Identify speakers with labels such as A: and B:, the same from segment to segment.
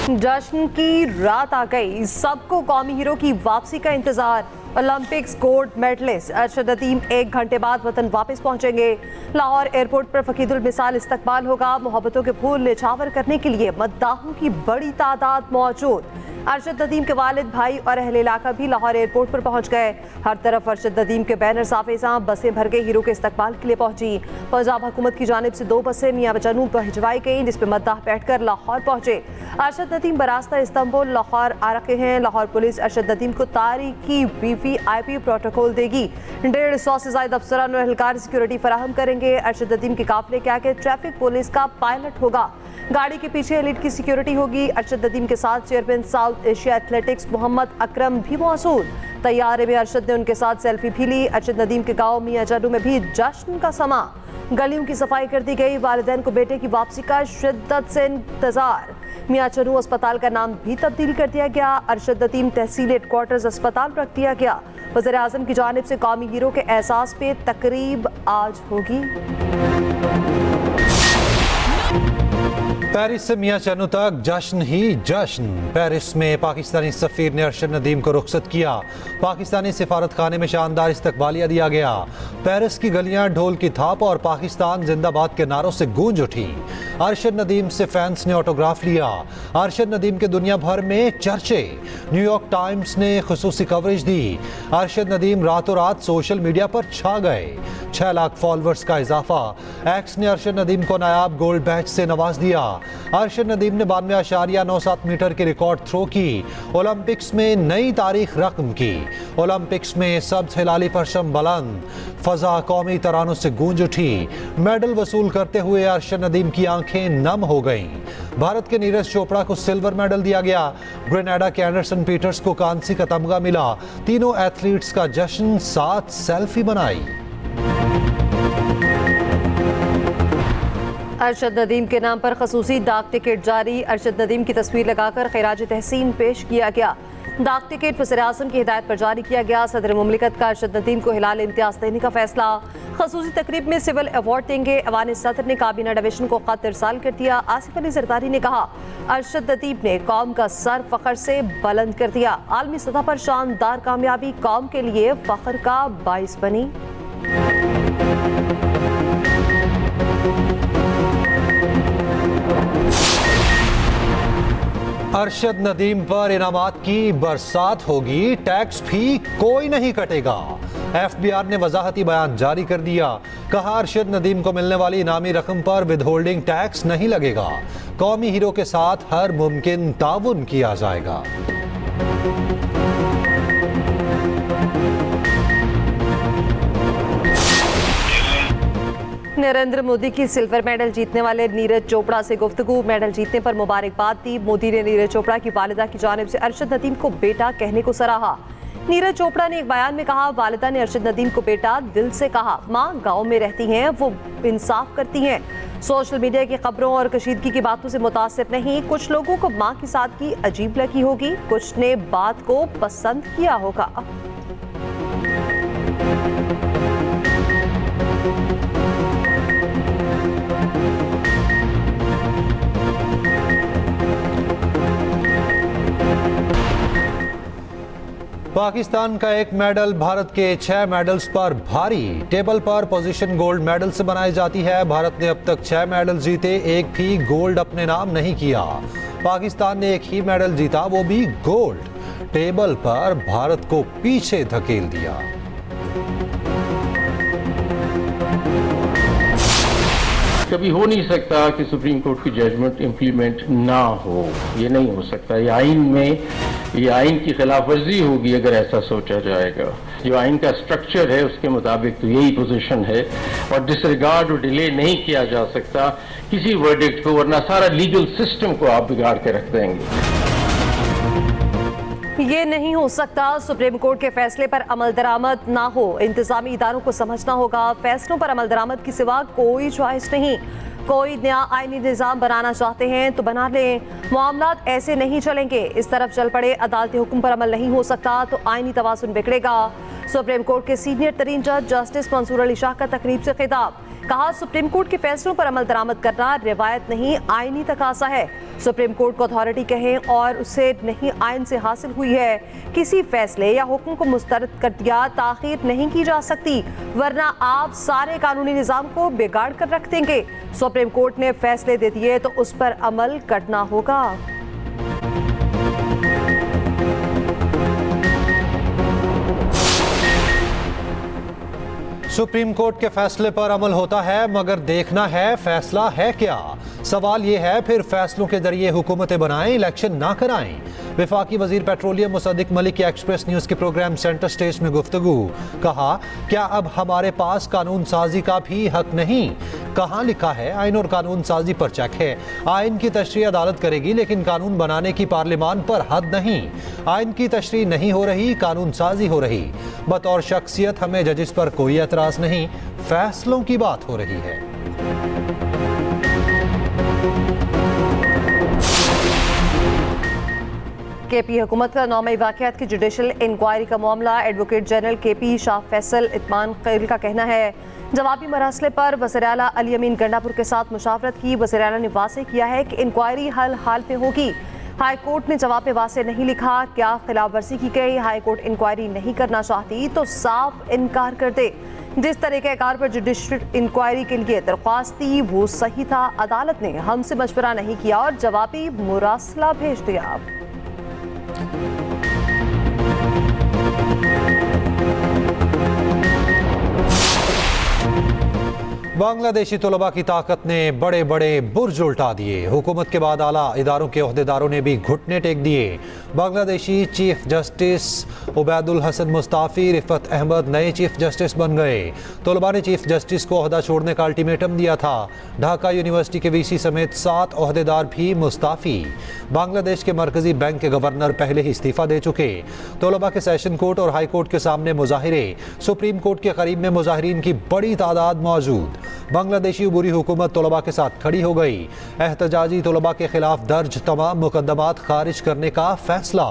A: जश्न की रात आ गई, सबको कौमी हीरो की वापसी का इंतजार। Olympics gold medallist Arshad Nadeem 1 घंटे बाद वतन वापस पहुंचेंगे। लाहौर एयरपोर्ट पर फकीदुल मिसाल इस्तकबाल होगा। मोहब्बतों के फूल निछावर करने के लिए मद्दाहों की बड़ी तादाद मौजूद। अरशद नदीम के वालिद, भाई और अहले इलाका भी लाहौर एयरपोर्ट पर पहुंच गए। हर तरफ अरशद नदीम के बैनर साफे सां, बसें भर के हीरो के इस्तकबाल के लिए पहुंची। पंजाब हुकूमत की जानिब से 2 बसें मियां बचानू भिजवाई गई, जिसमें मद्दाह बैठकर लाहौर पहुंचे। अरशद नदीम बरास्ता इस्तांबुल लाहौर आ रखे हैं। लाहौर पुलिस अरशद नदीम को तारीखी VVIP प्रोटोकॉल देगी। 150 से ज्यादा अफसरान और एहलकार सिक्योरिटी फराहम करेंगे। अरशद नदीम के काफिले के आगे ट्रैफिक पुलिस का पायलट होगा। गाड़ी के पीछे एलिट की सिक्योरिटी होगी। अरशद नदीम के साथ chairman South Asia athletics Mohammad Akram भी मौजूद। तैयारे में अरशद ने उनके साथ सेल्फी भी ली। अरशद नदीम के गांव मियां जानू में भी जश्न का समा। गलियों की सफाई कर दी गई। वालिदैन को बेटे की वापसी का शिद्दत से इंतजार। मियां चनू अस्पताल का नाम भी तब्दील कर दिया गया। अरशद नदीम तहसील हेडक्वार्टर्स अस्पताल रख दिया गया। वज़ीर आज़म की जानिब से कौमी हीरो के एहसास पे तकरीब आज होगी।
B: पेरिस से मियां चनू तक जश्न ही जश्न। पेरिस में पाकिस्तानी सफीर ने अरशद नदीम को रुखसत किया। पाकिस्तानी सिफारत खाने में शानदार इस्तकबालिया दिया गया। पेरिस की गलियां ढोल की थाप और पाकिस्तान जिंदाबाद के नारों से गूंज उठी। अरशद नदीम से फैंस ने ऑटोग्राफ लिया। अरशद नदीम के दुनिया भर में चर्चे। न्यूयॉर्क टाइम्स ने खुसूसी कवरेज दी। अरशद नदीम रातों रात सोशल मीडिया पर छा गए। 6 लाख फॉलोअर्स का इजाफा। एक्स ने अरशद नदीम को नायाब गोल्ड बैच से नवाज दिया। अरशद नदीम ने 92.97 मीटर की रिकॉर्ड थ्रो की। ओलंपिक्स में नई तारीख रकम की। ओलंपिक्स में सब्ज हिलाली परचम बुलंद। फजा कौमी तरानों से गूंज उठी। मेडल वसूल करते हुए अरशद नदीम की आंखें नम हो गईं। भारत के नीरज चोपड़ा को सिल्वर मेडल दिया गया। ग्रेनाडा के एंडरसन पीटर्स को कांसी का तमगा मिला। तीनों एथलीट्स का जश्न, साथ सेल्फी बनाई।
A: अरशद नदीम के नाम पर खसूसी डाक टिकट जारी। अरशद नदीम की तस्वीर लगाकर खैराज तहसीन पेश किया गया। डाक टिकट वज़ीर आज़म की हिदायत पर जारी किया गया। सदर मुमलिकत का अरशद नदीम को हिलाल इम्तियाज देने का फैसला। खसूसी तकरीब में सिविल अवार्ड देंगे। अवान सदर ने काबीना डिवीजन को खत इरसाल कर दिया। आसिफ अली जरदारी ने कहा, अरशद नदीम ने कौम का सर फख्र से बुलंद कर दिया। आलमी सतह पर शानदार कामयाबी कौम के लिए फख्र का बाइस बनी।
B: अरशद नदीम पर इनामात की बरसात होगी। टैक्स भी कोई नहीं कटेगा। FBR ने वजाहती बयान जारी कर दिया। कहा, अरशद नदीम को मिलने वाली इनामी रकम पर विदहोल्डिंग टैक्स नहीं लगेगा। कौमी हीरो के साथ हर मुमकिन ताउन किया जाएगा।
A: नरेंद्र मोदी की सिल्वर मेडल जीतने वाले नीरज चोपड़ा से गुफ्तगू। मेडल जीतने पर मुबारकबाद दी। मोदी ने नीरज चोपड़ा की वालिदा की जानिब से अरशद नदीम को बेटा कहने को सराहा। नीरज चोपड़ा ने एक बयान में कहा, वालिदा ने अरशद नदीम को बेटा दिल से कहा। माँ गांव में रहती हैं, वो इंसाफ करती हैं। सोशल मीडिया की खबरों और कशीदगी की बातों से मुतासिर नहीं। कुछ लोगों को माँ की सादगी अजीब लगी होगी, कुछ ने बात को पसंद किया होगा।
B: पाकिस्तान का 1 मेडल भारत के 6 मेडल्स पर भारी। टेबल पर पोजीशन गोल्ड मेडल से बनाई जाती है। भारत ने अब तक 6 मेडल जीते, एक भी गोल्ड अपने नाम नहीं किया। पाकिस्तान ने 1 ही मेडल जीता, वो भी गोल्ड। टेबल पर भारत को पीछे धकेल दिया।
C: कभी हो नहीं सकता कि सुप्रीम कोर्ट की जजमेंट इम्प्लीमेंट ना हो। ये नहीं हो सकता। ये आइन की खिलाफ वर्जी होगी अगर ऐसा सोचा जाएगा। जो आइन का स्ट्रक्चर है उसके मुताबिक तो यही पोजीशन है और डिसरिगार्ड और डिले नहीं किया जा सकता किसी वर्डिक्ट को, वरना सारा लीगल सिस्टम को आप बिगाड़ के रख देंगे।
A: ये नहीं हो सकता। सुप्रीम कोर्ट के फैसले पर अमल दरामद ना हो। इंतजामी इदारों को समझना होगा, फैसलों पर अमल दरामद की सिवा कोई चॉइस नहीं। कोई नया आईनी निज़ाम बनाना चाहते हैं तो बना लें। मामलात ऐसे नहीं चलेंगे। इस तरफ चल पड़े, अदालती हुक्म पर अमल नहीं हो सकता तो आईनी तवाज़ुन बिगड़ेगा। सुप्रीम कोर्ट के सीनियर तरीन जज जस्टिस मंसूर अली शाह का तकरीब से खिताब। कहा, सुप्रीम कोर्ट के फैसलों पर अमल दरामद करना रिवायत नहीं, आईनी तकाजा है। सुप्रीम कोर्ट को अथॉरिटी कहें और उसे नहीं आइन से हासिल हुई है। किसी फैसले या हुक्म को मुस्तरद कर दिया ताखीर नहीं की जा सकती, वरना आप सारे कानूनी निजाम को बिगाड़ कर रख देंगे। सुप्रीम कोर्ट ने फैसले दे दिए तो उस पर अमल करना होगा।
B: सुप्रीम कोर्ट के फैसले पर अमल होता है, मगर देखना है फैसला है क्या। सवाल ये है, फिर फैसलों के जरिए हुकूमतें बनाएं, इलेक्शन ना कराएं। वफाकी वजीर पेट्रोलियम मुसद्दिक मलिक की एक्सप्रेस न्यूज के प्रोग्राम सेंटर स्टेज में गुफ्तगू। कहा, क्या अब हमारे पास कानून साजी का भी हक नहीं? कहाँ लिखा है आइन और कानून साजी पर चेक है। आइन की तशरीह अदालत करेगी, लेकिन कानून बनाने की पार्लियामान पर हद नहीं। आइन की तशरीह नहीं हो रही, कानून साजी हो रही। बतौर शख्सियत हमें जजिस पर कोई एतराज नहीं, फैसलों की बात हो रही है।
A: केपी हुकूमत का 9 मई वाक़यात की जुडिशल इंक्वायरी का मामला। Advocate general KP Shah Faisal Itman Khel का कहना है, जवाबी मरासले पर वज़ीर-ए-आला अली अमीन गंडापुर के साथ मुशावरत की। वज़ीर-ए-आला ने वाज़ेह किया है कि इंक्वायरी हल हाल में होगी। हाई कोर्ट ने जवाब में वाज़ेह नहीं लिखा, क्या खिलाफ वर्जी की गई। हाई कोर्ट इंक्वायरी नहीं करना चाहती तो साफ इनकार कर दे। जिस तरीक़ेकार पर जुडिशल इंक्वायरी के लिए दरख्वास्त दी वो सही था। अदालत ने हमसे मशवरा नहीं किया और जवाबी मुरासला भेज दिया।
B: बांग्लादेशी तलबा की ताकत ने बड़े बड़े बुर्ज उल्टा दिए। हुकूमत के बाद आला इदारों के ओहदेदारों ने भी घुटने टेक दिए। बांग्लादेशी चीफ जस्टिस उबैदुल हसन मुस्ताफी रिफत अहमद नए चीफ जस्टिस बन गए। तलबा ने चीफ जस्टिस को ओहदा छोड़ने का अल्टीमेटम दिया था। ढाका यूनिवर्सिटी के वीसी समेत 7 ओहदेदार भी मुस्ताफी। बांग्लादेश के मरकजी बैंक के गवर्नर पहले ही इस्तीफा दे चुके। तलबा के सेशन कोर्ट और हाई कोर्ट के सामने मुजाहिरे। सुप्रीम कोर्ट के करीब में मुजाहिरीन की बड़ी तादाद मौजूद। बांग्लादेशी उबूरी हुकूमत तलबा के साथ खड़ी हो गई। एहतजाजी तलबा के खिलाफ दर्ज तमाम मुकदमात खारिज करने का फैसला।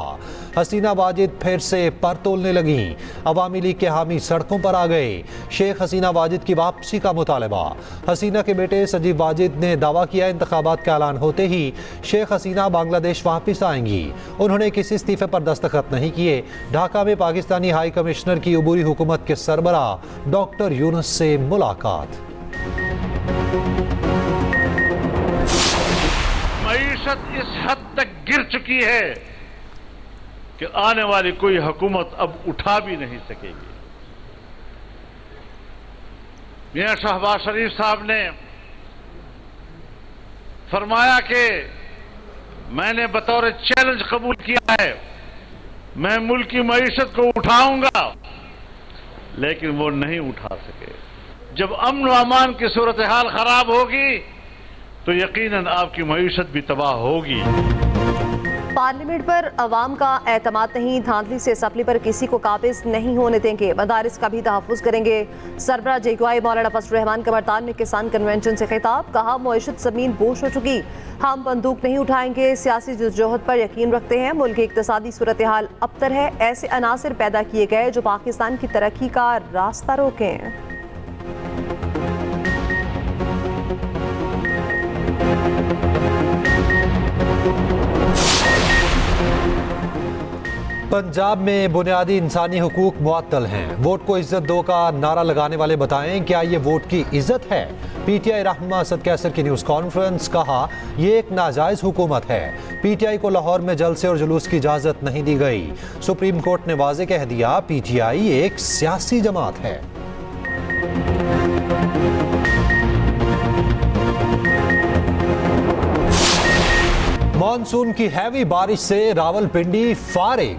B: हसीना वाजिद फिर से पर तोलने लगी। अवामी लीग के हामी सड़कों पर आ गए। शेख हसीना वाजिद की वापसी का मुतालबा। हसीना के बेटे सजीव वाजिद ने दावा किया, इंतखाबात का ऐलान होते ही शेख हसीना बांग्लादेश वापस आएंगी। उन्होंने किसी इस्तीफे पर दस्तखत नहीं किए। ढाका में पाकिस्तानी हाई कमिश्नर की उबूरी हुकूमत के सरबराह डॉक्टर यूनुस से मुलाकात।
D: मईशत इस हद तक गिर चुकी है कि आने वाली कोई हुकूमत अब उठा भी नहीं सकेगी। मियां शहबाज शरीफ साहब ने फरमाया कि मैंने बतौर चैलेंज कबूल किया है, मैं मुल्क की मईशत को उठाऊंगा, लेकिन वो नहीं उठा सके। जब अमन व अमान की सूरत हाल खराब होगी तो यकीनन आपकी मईशत भी तबाह होगी।
A: पार्लियामेंट पर अवाम का एतमाद नहीं, धांधली से असम्बली पर किसी को काबिज नहीं होने देंगे। मदारिस का भी तहफ़्फ़ुज़ करेंगे। सरबराह JQI मौलाना फजल रहमान कमरतान में किसान कन्वेंशन से खिताब। कहा, मईशत ज़मीन बोझ हो चुकी, हम बंदूक नहीं उठाएंगे। सियासी जद्दोजहद पर यकीन रखते हैं। मुल्क की इक़्तिसादी सूरत हाल अबतर है। ऐसे अनासिर पैदा किए गए जो पाकिस्तान की तरक्की का रास्ता रोकें।
B: पंजाब में बुनियादी इंसानी हुकूक मुअत्तल हैं। वोट को इज्जत दो का नारा लगाने वाले बताएं, क्या ये वोट की इज्जत है? PTI रहनुमा असद कैसर की न्यूज़ कॉन्फ्रेंस। कहा, ये एक नाजायज़ हुकूमत है। PTI को लाहौर में जलसे और जुलूस की इजाज़त नहीं दी गई। सुप्रीम कोर्ट ने वाज़े कह दिया, PTI एक सियासी जमात है। मानसून की हैवी बारिश से रावलपिंडी फारिग।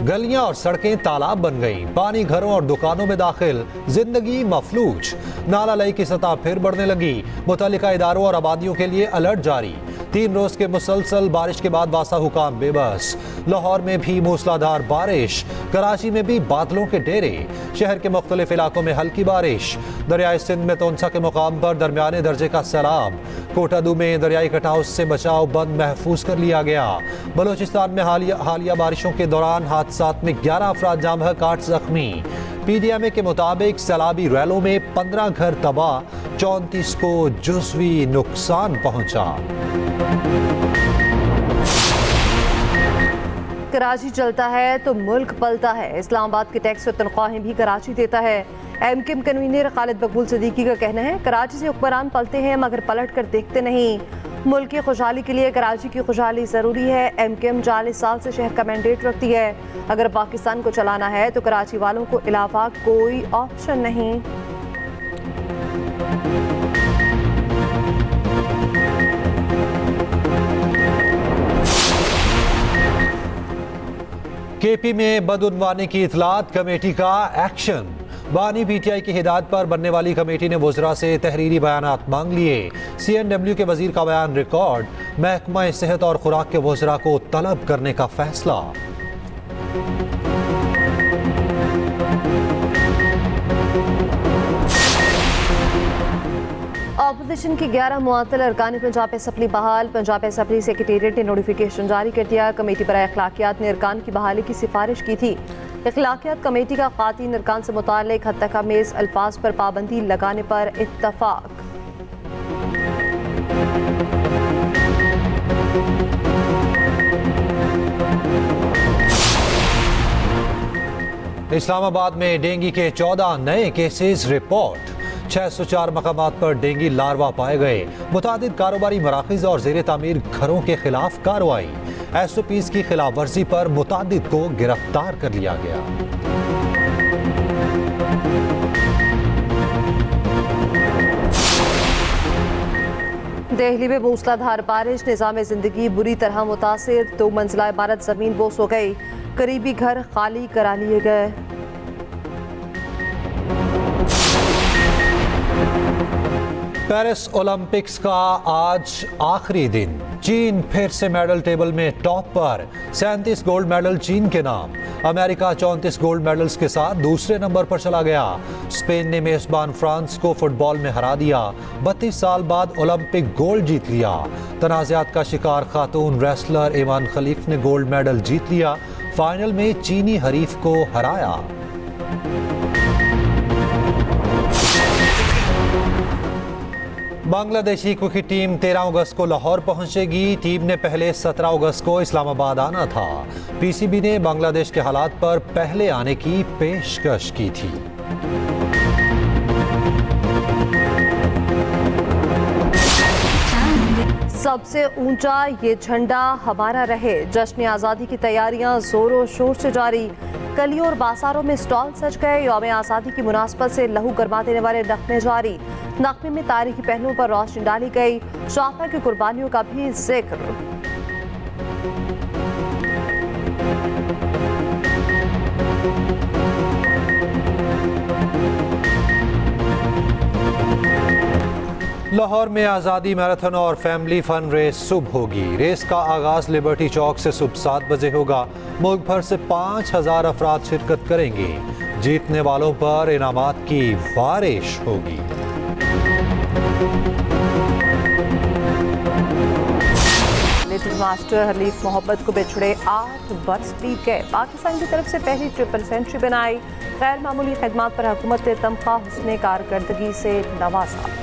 B: गलियां और सड़कें तालाब बन गईं। पानी घरों और दुकानों में दाखिल, जिंदगी मफलूज। नाला लई की सतह फिर बढ़ने लगी। मुतल्लिका इदारों और आबादियों के लिए अलर्ट जारी। 3 रोज के मुसलसल बारिश के बाद वासा हुकाम बेबस। लाहौर में भी मूसलाधार बारिश। कराची में भी बादलों के डेरे। शहर के मुख्तलिफ इलाकों में हल्की बारिश। दरियाई सिंध में तोनसा के मुकाम पर दरमियाने दर्जे का सैलाब। कोटादू में दरियाई कटाव से बचाव बंद महफूज कर लिया गया। बलोचिस्तान में हालिया बारिशों के दौरान हादसात में 11 अफराद जाम हक, 8 जख्मी। PDMA के मुताबिक सैलाबी रैलों में 15 घर तबाह, 34 को जुज़वी नुकसान पहुंचा।
A: कराची चलता है तो मुल्क पलता है। इस्लामाबाद के टैक्स और तनख्वाहें भी कराची देता है। MKM कन्वीनर खालिद मकबूल सिद्दीकी का कहना है, कराची से हुक्मरान पलते हैं मगर पलट कर देखते नहीं। मुल्क की खुशहाली के लिए कराची की खुशहाली ज़रूरी है। MKM 40 साल से शहर का मैंडेट रखती है। अगर पाकिस्तान को चलाना है तो कराची वालों को अलावा कोई ऑप्शन नहीं।
B: KP में बदउनवानी की इतलात, कमेटी का एक्शन। बानी PTI की हिदायत पर बनने वाली कमेटी ने वज़रा से तहरीरी बयानात मांग लिए। CNW के वजीर का बयान रिकॉर्ड, महकमा सेहत और खुराक के वज़रा को तलब करने का फैसला।
A: ऑपोजिशन की 11 मुअत्तल अरकान पंजाब असम्बली बहाल। पंजाब असम्बली सेक्रेटेरिएट ने नोटिफिकेशन जारी कर दिया। कमेटी पर अखलाकियात ने अरकान की बहाली की सिफारिश की थी। अखलाकियात कमेटी का ख़ातीन अरकान से मुताल्लिक हद तक आमेज़ अल्फाज पर पाबंदी लगाने पर इत्तफाक।
B: इस्लामाबाद में डेंगू के 14 नए केसेस रिपोर्ट। 604 मकामात पर डेंगू लार्वा पाए गए। मुतादिद कारोबारी मराकज़ और ज़ेर तामीर घरों के खिलाफ कार्रवाई। SOPs की खिलाफ वर्जी पर मुतादिद को गिरफ्तार कर लिया गया।
A: दिल्ली में मूसलाधार बारिश, निज़ाम ज़िंदगी बुरी तरह मुतासिर। 2 मंजिला इमारत ज़मीन बोस हो गई। करीबी घर खाली करा लिए गए।
B: पेरिस ओलंपिक्स का आज आखिरी दिन। चीन फिर से मेडल टेबल में टॉप पर। 37 गोल्ड मेडल चीन के नाम। अमेरिका 34 गोल्ड मेडल्स के साथ दूसरे नंबर पर चला गया। स्पेन ने मेजबान फ्रांस को फुटबॉल में हरा दिया। 32 साल बाद ओलंपिक गोल्ड जीत लिया। तनाज़ात का शिकार खातून रेसलर ईमान खलीफ ने गोल्ड मेडल जीत लिया। फाइनल में चीनी हरीफ को हराया। बांग्लादेशी क्रिकेट टीम 13 अगस्त को लाहौर पहुंचेगी। टीम ने पहले 17 अगस्त को इस्लामाबाद आना था। PCB ने बांग्लादेश के हालात पर पहले आने की पेशकश की थी।
A: सबसे ऊंचा ये झंडा हमारा रहे। जश्न आज़ादी की तैयारियां जोरों शोर से जारी। गलियों और बाजारों में स्टॉल सज गए। यौम आज़ादी की मुनासबत से लहू गरमा देने वाले नगमे जारी। नगमे में तारीखी पहलुओं पर रोशनी डाली गई। शहादा की कुर्बानियों का भी जिक्र।
B: लाहौर में आज़ादी मैराथन और फैमिली फन रेस सुबह होगी। रेस का आगाज लिबर्टी चौक से सुबह 7 बजे होगा। मुल्क भर से 5000 अफराद शिरकत करेंगे। जीतने वालों पर इनामात की बारिश होगी।
A: लिटिल मास्टर हलीफ मोहब्बत को बिछड़े 8 बरस बीत गए। पाकिस्तान की तरफ से पहली ट्रिपल सेंचुरी बनाई। गैर मामूली खिदमत पर हुकूमत ने तमखा हुस्ने कारकर्दगी से नवाजा।